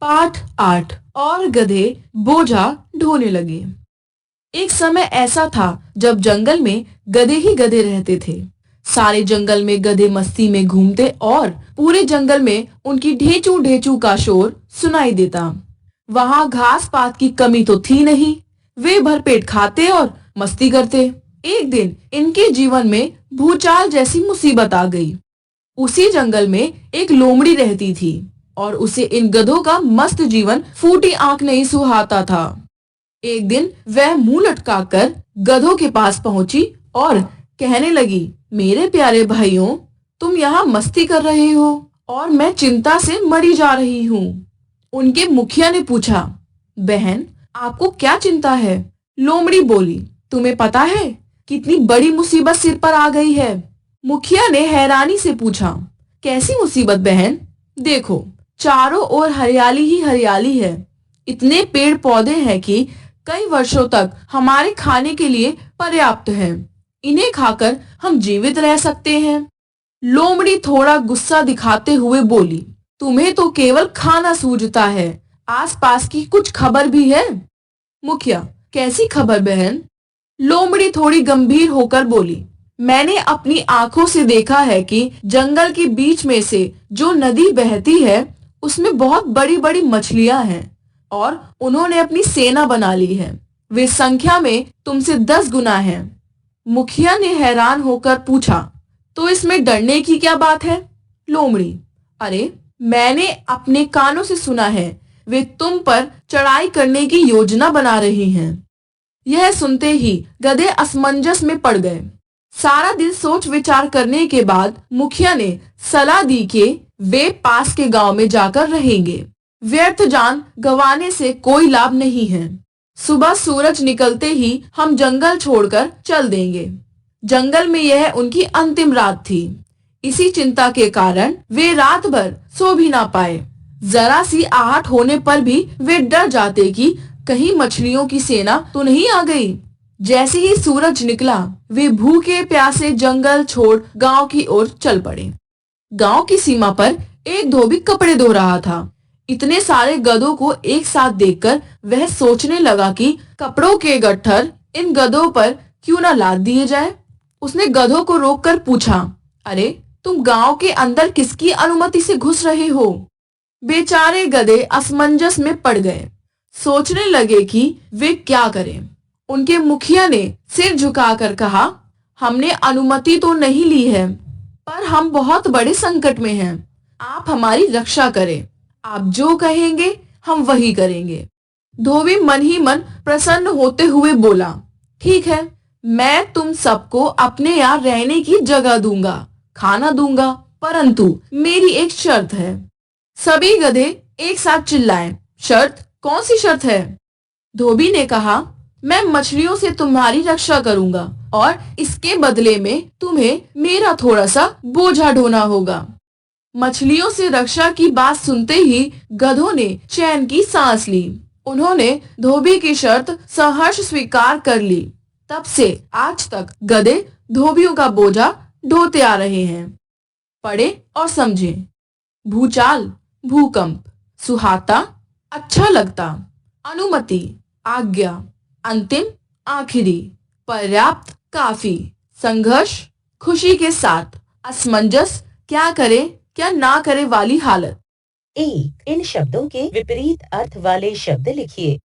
पाठ 8 और गधे बोझा ढोने लगे। एक समय ऐसा था जब जंगल में गधे ही गधे रहते थे। सारे जंगल में गधे मस्ती में घूमते और पूरे जंगल में उनकी ढेचू ढेचू का शोर सुनाई देता। वहाँ घास पात की कमी तो थी नहीं। वे भरपेट खाते और मस्ती करते। एक दिन इनके जीवन में भूचाल जैसी मुसीबत आ गई। उसी जंगल में एक लोमड़ी रहती थी और उसे इन गधों का मस्त जीवन फूटी आंख नहीं सुहाता था। एक दिन वह मुंह लटकाकर गधों के पास पहुंची और कहने लगी, मेरे प्यारे भाइयों, तुम यहाँ मस्ती कर रहे हो और मैं चिंता से मरी जा रही हूँ। उनके मुखिया ने पूछा, बहन, आपको क्या चिंता है? लोमड़ी बोली, तुम्हें पता है कितनी बड़ी मुसीबत सिर पर आ गई है? मुखिया ने हैरानी से पूछा, कैसी मुसीबत बहन? देखो, चारों ओर हरियाली ही हरियाली है। इतने पेड़ पौधे हैं कि कई वर्षों तक हमारे खाने के लिए पर्याप्त है। इन्हें खाकर हम जीवित रह सकते हैं। लोमड़ी थोड़ा गुस्सा दिखाते हुए बोली, तुम्हें तो केवल खाना सूझता है, आसपास की कुछ खबर भी है? मुखिया, कैसी खबर बहन? लोमड़ी थोड़ी गंभीर होकर बोली, मैंने अपनी आंखों से देखा है कि जंगल के बीच में से जो नदी बहती है उसमें बहुत बड़ी बड़ी मछलियां हैं और उन्होंने अपनी सेना बना ली है। वे संख्या में तुमसे 10 गुना हैं। मुखिया ने हैरान होकर पूछा, तो इसमें डरने की क्या बात है? लोमड़ी, अरे, मैंने अपने कानों से सुना है वे तुम पर चढ़ाई करने की योजना बना रही हैं। यह सुनते ही गधे असमंजस में पड़ गए। सारा दिन सोच विचार करने के बाद मुखिया ने सलाह दी कि वे पास के गांव में जाकर रहेंगे। व्यर्थ जान गंवाने से कोई लाभ नहीं है। सुबह सूरज निकलते ही हम जंगल छोड़कर चल देंगे। जंगल में यह उनकी अंतिम रात थी। इसी चिंता के कारण वे रात भर सो भी ना पाए। जरा सी आहट होने पर भी वे डर जाते कि कहीं मछलियों की सेना तो नहीं आ गई। जैसे ही सूरज निकला, वे भूखे प्यासे जंगल छोड़ गांव की ओर चल पड़े। गांव की सीमा पर एक धोबी कपड़े धो रहा था। इतने सारे गधों को एक साथ देखकर वह सोचने लगा कि कपड़ों के गट्ठर इन गधों पर क्यों न लाद दिए जाए। उसने गधों को रोककर पूछा, अरे, तुम गांव के अंदर किसकी अनुमति से घुस रहे हो? बेचारे गधे असमंजस में पड़ गए। सोचने लगे कि वे क्या करें। उनके मुखिया ने सिर झुकाकर कहा, हमने अनुमति तो नहीं ली है, पर हम बहुत बड़े संकट में हैं। आप हमारी रक्षा करें। आप जो कहेंगे हम वही करेंगे। धोबी मन ही मन प्रसन्न होते हुए बोला, ठीक है, मैं तुम सबको अपने यहाँ रहने की जगह दूंगा, खाना दूंगा, परंतु मेरी एक शर्त है। सभी गधे एक साथ चिल्लाएं, शर्त? कौन सी शर्त है? धोबी ने कहा, मैं मछलियों से तुम्हारी रक्षा करूंगा और इसके बदले में तुम्हें मेरा थोड़ा सा बोझा ढोना होगा। मछलियों से रक्षा की बात सुनते ही गधों ने चैन की सांस ली। उन्होंने धोबी की शर्त सहर्ष स्वीकार कर ली। तब से आज तक गधे धोबियों का बोझा ढोते आ रहे हैं। पढ़े और समझे। भूचाल, भूकंप, सुहाता, अच्छा लगता, अनुमति, आज्ञा, अंतिम, आखिरी, पर्याप्त, काफी, संघर्ष, खुशी के साथ, असमंजस, क्या करे क्या ना करे वाली हालत। इन शब्दों के विपरीत अर्थ वाले शब्द लिखिए।